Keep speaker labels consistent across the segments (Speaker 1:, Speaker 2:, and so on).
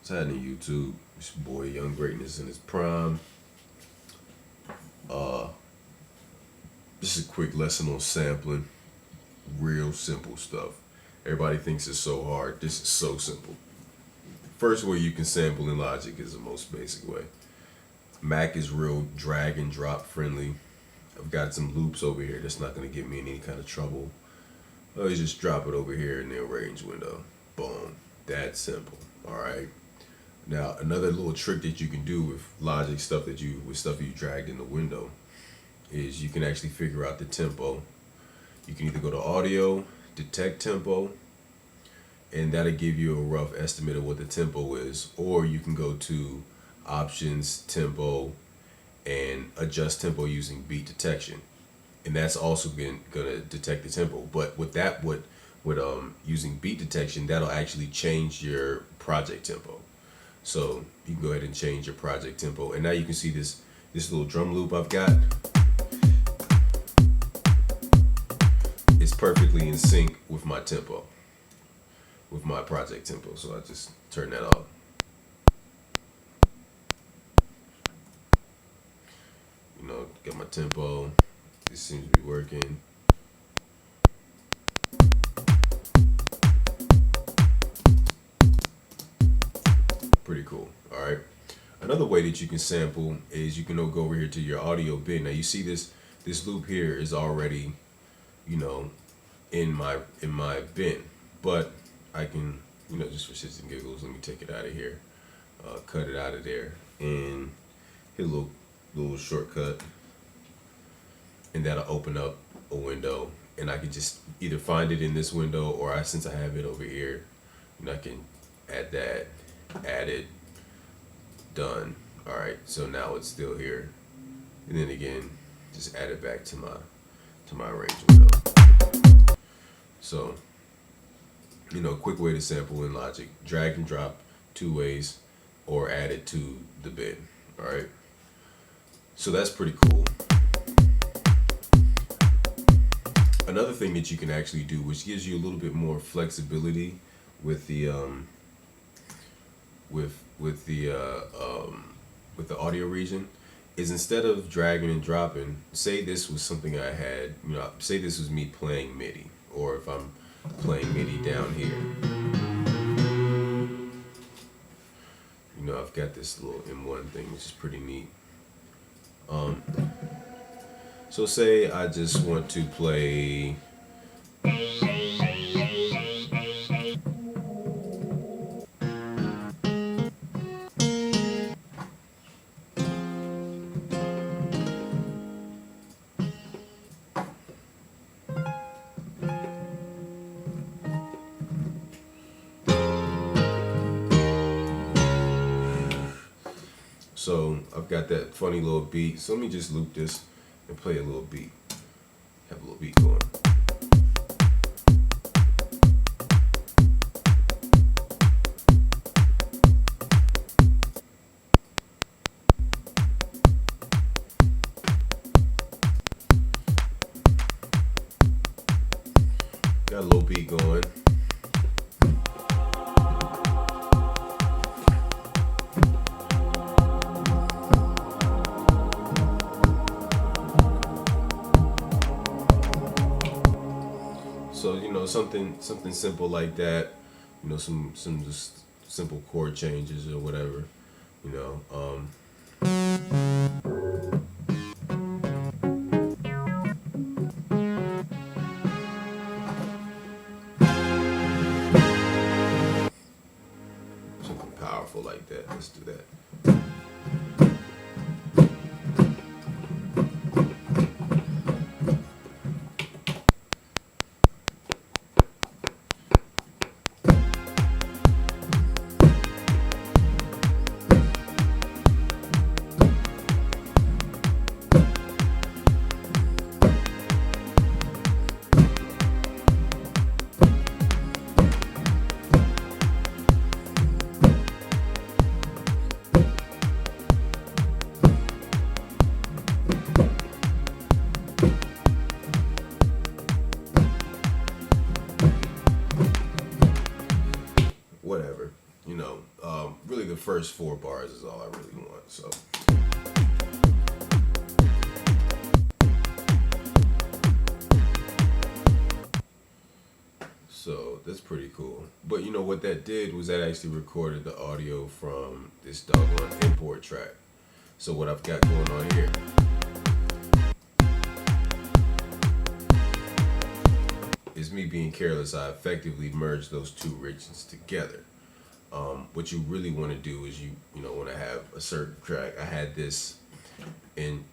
Speaker 1: What's happening, YouTube? It's your boy Young Greatness in his prime. Uh, this is a quick lesson on sampling. Real simple stuff. Everybody thinks it's so hard. This is so simple. First way you can sample in Logic is the most basic way. Mac is real drag and drop friendly. I've got some loops over here that's not going to get me in any kind of trouble. You just drop it over here in the arrange window. Boom. That's simple. All right. Now, another little trick that you can do with Logic stuff that you dragged in the window is you can actually figure out the tempo. You can either go to audio, detect tempo, and that'll give you a rough estimate of what the tempo is, or you can go to options, tempo, and adjust tempo using beat detection, and that's also gonna detect the tempo. But with using beat detection, that'll actually change your project tempo. So you can go ahead and change your project tempo, and now you can see this little drum loop I've got. It's perfectly in sync with my tempo, with my project tempo. So I just turn that off. Get my tempo. This seems to be working. Pretty cool. All right. Another way that you can sample is you can go over here to your audio bin. Now you see this loop here is already, in my bin, but I can, just for shits and giggles, let me take it out of here, cut it out of there, and hit a little shortcut, and that'll open up a window, and I can just either find it in this window, or since I have it over here, I can add that. Added, done. All right, so now it's still here, and then again just add it back to my range window. So quick way to sample in Logic: drag and drop 2 ways, or add it to the bin. All right, so that's pretty cool. Another thing that you can actually do, which gives you a little bit more flexibility with the with the audio region, is instead of dragging and dropping, say this was something I had, say this was me playing MIDI, or if I'm playing MIDI down here, I've got this little M1 thing, which is pretty neat. So say I just want to play So I've got that funny little beat. So let me just loop this and play a little beat. Have a little beat going. Got a little beat going. So something simple like that, some just simple chord changes or whatever, something powerful like that. Let's do that. know, really the first 4 bars is all I really want. So that's pretty cool. But you know what that did was that actually recorded the audio from this doggone import track. So what I've got going on here is me being careless. I effectively merged those 2 regions together. What you really want to do is you want to have a certain track. I had this in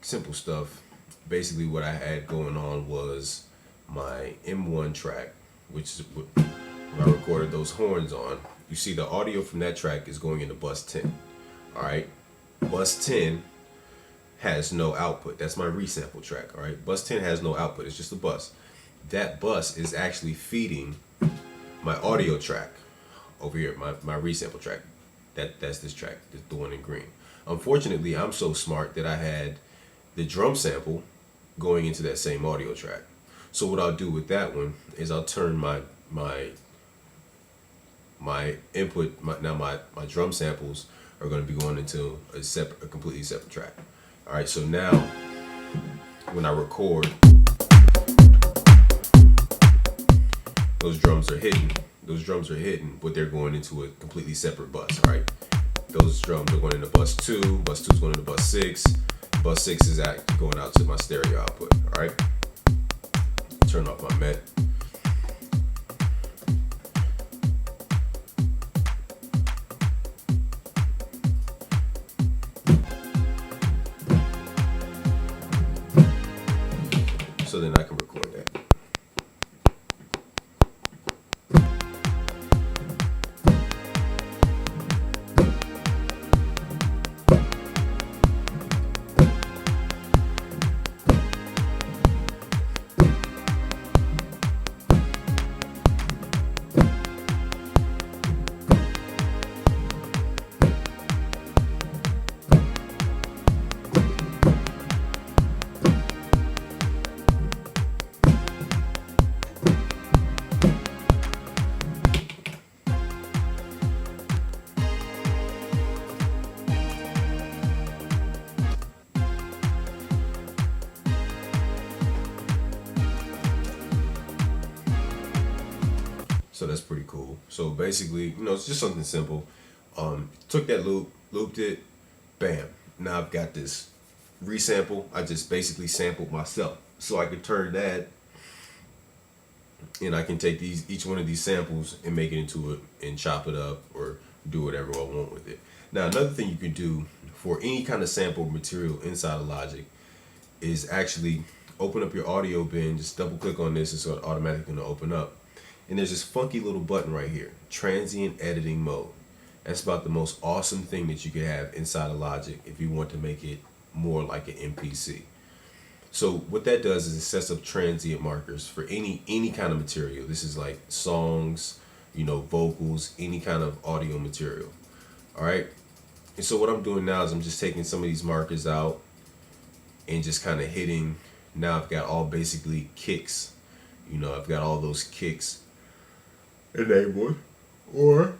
Speaker 1: simple stuff. Basically what I had going on was my M1 track, which is what I recorded those horns on. You see the audio from that track is going into bus 10. All right, bus 10 has no output. That's my resample track. All right, bus 10 has no output. It's just a bus. That bus is actually feeding my audio track over here, my resample track. That's this track, the one in green. Unfortunately, I'm so smart that I had the drum sample going into that same audio track. So what I'll do with that one is I'll turn my input, my drum samples are going to be going into a completely separate track. All right, so now when I record, those drums are hitting, but they're going into a completely separate bus. All right, those drums are going into bus 2. Bus 2 is going into bus 6. Bus 6 is going out to my stereo output. All right. Turn off my Met. So then I can record that. So that's pretty cool. So basically, it's just something simple. Took that loop, looped it, bam. Now I've got this resample. I just basically sampled myself. So I could turn that, and I can take each one of these samples and make it into it and chop it up or do whatever I want with it. Now another thing you can do for any kind of sample material inside of Logic is actually open up your audio bin. Just double click on this, it's automatically going to open up. And there's this funky little button right here, Transient Editing Mode. That's about the most awesome thing that you can have inside of Logic if you want to make it more like an MPC. So what that does is it sets up transient markers for any kind of material. This is like songs, vocals, any kind of audio material. All right. And so what I'm doing now is I'm just taking some of these markers out and just kind of hitting. Now I've got all basically kicks. I've got all those kicks enabled, or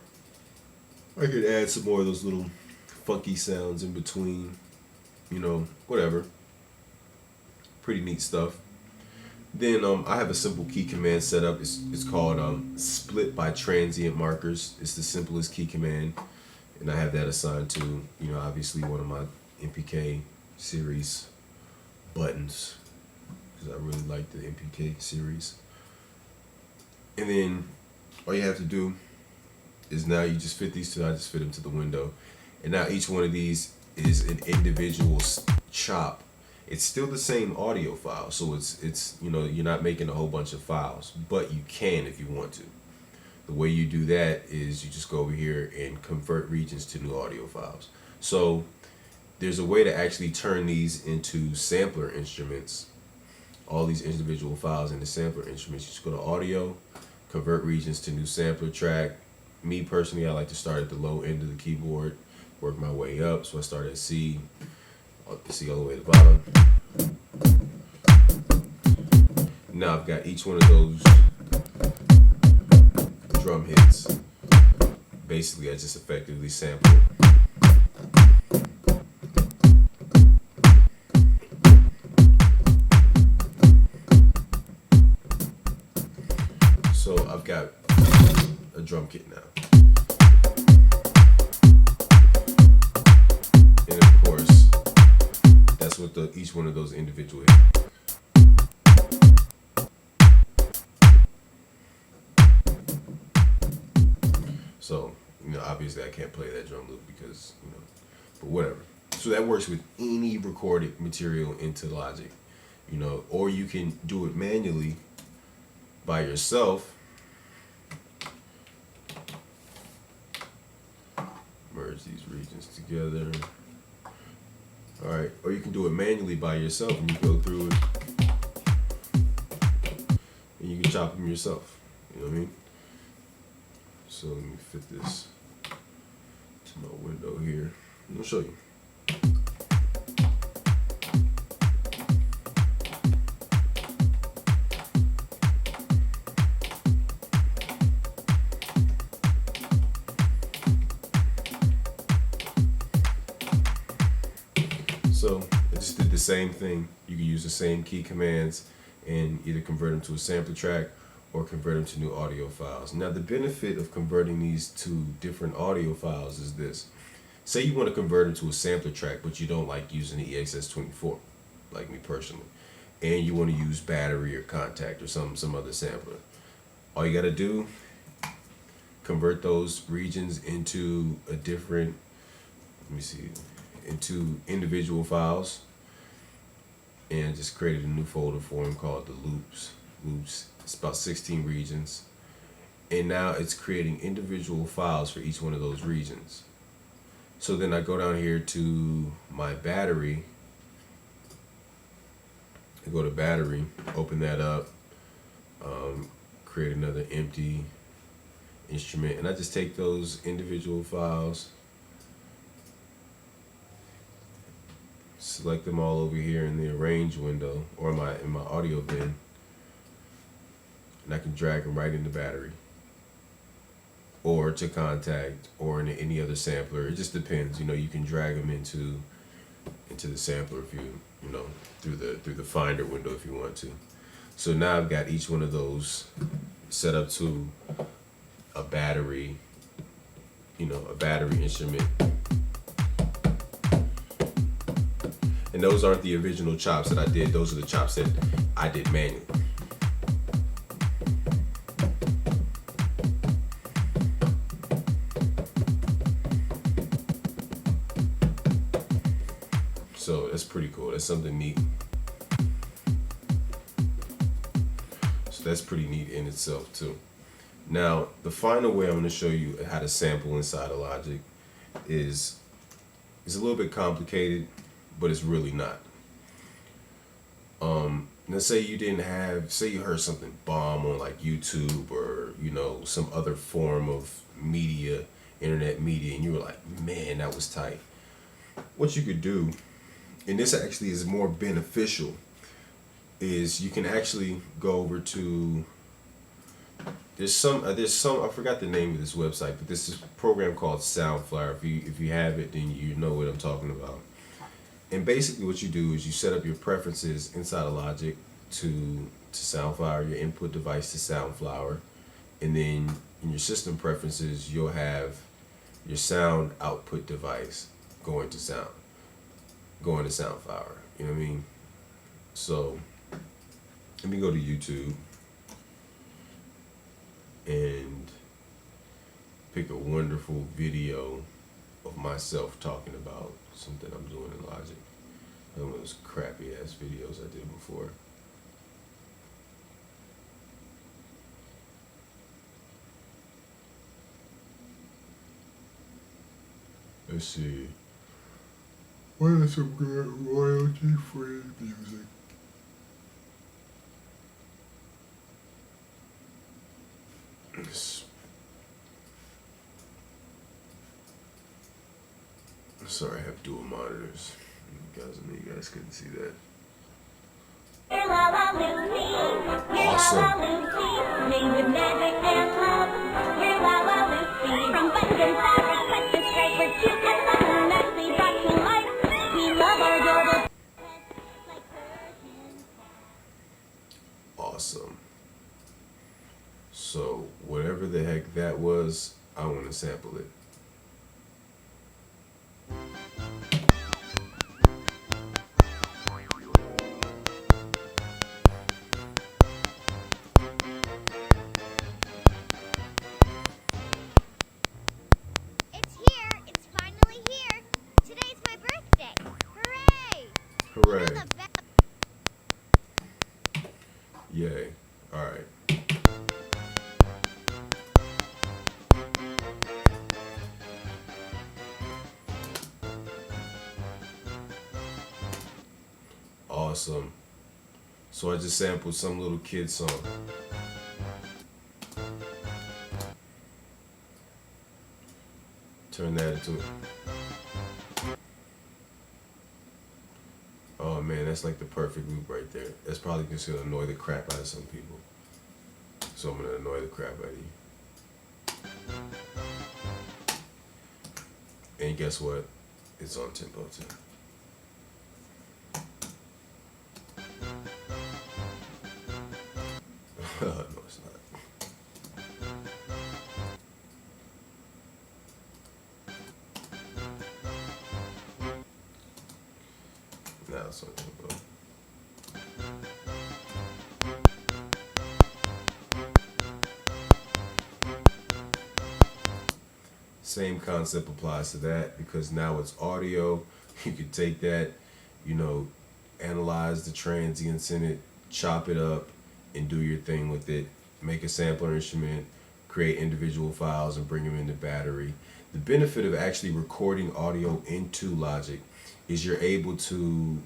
Speaker 1: I could add some more of those little funky sounds in between, whatever. Pretty neat stuff. Then I have a simple key command set up. It's called split by transient markers. It's the simplest key command, and I have that assigned to obviously one of my MPK series buttons, because I really like the MPK series. And then all you have to do is now you just fit these two. I just fit them to the window, and now each one of these is an individual chop. It's still the same audio file, so it's you're not making a whole bunch of files, but you can if you want to. The way you do that is you just go over here and convert regions to new audio files. So there's a way to actually turn these into sampler instruments, all these individual files into sampler instruments. You just go to audio, convert regions to new sampler track. Me personally, I like to start at the low end of the keyboard, work my way up. So I start at C all the way to the bottom. Now I've got each one of those drum hits. basically I just effectively sample. So I've got a drum kit now. And of course, that's what each one of those individual hits. So, obviously I can't play that drum loop because, but whatever. So that works with any recorded material into Logic, or you can do it manually by yourself. Merge these regions together. All right, or you can do it manually by yourself and you go through it and you can chop them yourself. You know what I mean? So let me fit this to my window here. I'll show you. So I just did the same thing. You can use the same key commands and either convert them to a sampler track or convert them to new audio files. Now the benefit of converting these to different audio files is this. Say you want to convert them to a sampler track, but you don't like using the EXS24, like me personally, and you want to use battery or contact or some other sampler. All you got to do, convert those regions into a different, into individual files, and just created a new folder for them called the loops. It's about 16 regions, and now it's creating individual files for each one of those regions. So then I go down here to my battery, I go to battery, open that up, create another empty instrument, and I just take those individual files, select them all over here in the arrange window or in my audio bin, and I can drag them right into battery or to contact or into any other sampler. It just depends. You can drag them into the sampler if you through the finder window if you want to. So now I've got each one of those set up to a battery, a battery instrument. And those aren't the original chops that I did. Those are the chops that I did manually. So that's pretty cool. That's something neat. So that's pretty neat in itself too. Now, the final way I'm going to show you how to sample inside of Logic is a little bit complicated, but it's really not. Let's say you heard something bomb on like YouTube or some other form of media, internet media, and you were like, man, that was tight. What you could do, and this actually is more beneficial, is you can actually go over to there's some I forgot the name of this website, but this is a program called Soundflower. If you have it, then you know what I'm talking about. And basically what you do is you set up your preferences inside of Logic to Soundflower, your input device to Soundflower, and then in your system preferences you'll have your sound output device going to Soundflower. You know what I mean? So let me go to YouTube and pick a wonderful video of myself talking about something I'm doing in Logic. One of those crappy ass videos I did before. Let's see. What is some good royalty-free music? Sorry, I have dual monitors. You guys couldn't see that. Awesome. sample it.
Speaker 2: It's here. It's finally here. Today's my birthday. Hooray! You know
Speaker 1: Hooray.
Speaker 2: the bell.
Speaker 1: Yay. Alright. Awesome. So I just sampled some little kid song. Turn that into it. Oh man, that's like the perfect loop right there. That's probably just gonna annoy the crap out of some people. So I'm gonna annoy the crap out of you. And guess what? It's on tempo too. No, it's not. Now it's on tempo. Same concept applies to that because now it's audio. You could take that, you know, analyze the transients in it, chop it up, and do your thing with it. Make a sampler instrument, create individual files, and bring them into Battery. The benefit of actually recording audio into Logic is you're able to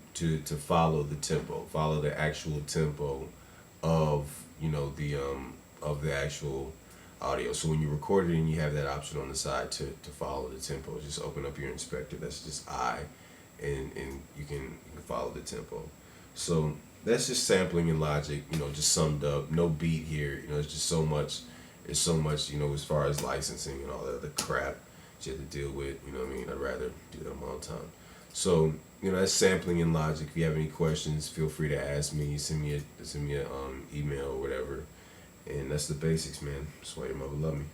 Speaker 1: follow the tempo, follow the actual tempo of of the actual audio. So when you record it and you have that option on the side to follow the tempo, just open up your inspector. That's just and you can follow the tempo. So that's just sampling in Logic, just summed up. No beat here, it's just so much. It's so much, as far as licensing and all that other crap that you have to deal with. You know what I mean? I'd rather do that on my own time. So that's sampling in Logic. If you have any questions, feel free to ask me. Send me a email or whatever. And that's the basics, man. That's why your mother love me.